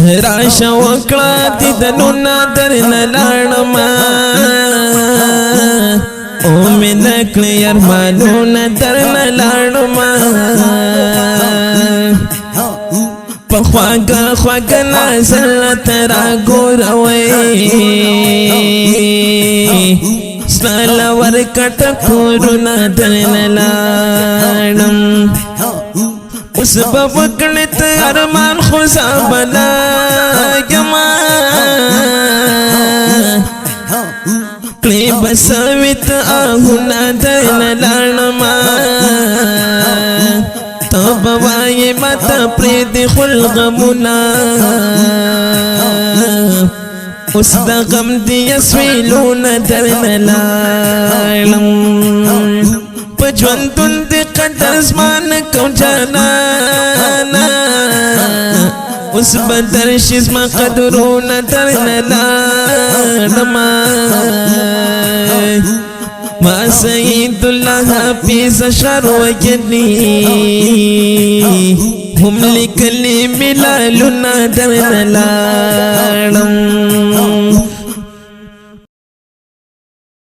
راشه وکړه دیدنونه درنه لاړمه او مې نکړې ارمانونه درنه لاړمه په خواږه خواږه نظر راته راګوروئ ستا له ورکټه کورونه درنه لاړم اوس به وکړې ته ارمان خو زه بلا یمه کړې به سوي ته آهونه درنه لاړمه ته به وایې ماته پرېږدې خپل غمونه اوس د غم دې اسویلونه درنه لاړم په ژوندون دې قدر زما نه کوم جانانه اوس به درشي زما قدرونه درنه لاړمه ما سید الله حافظ اشعار ویلی هم لیکلي ملالونه درنه لاړم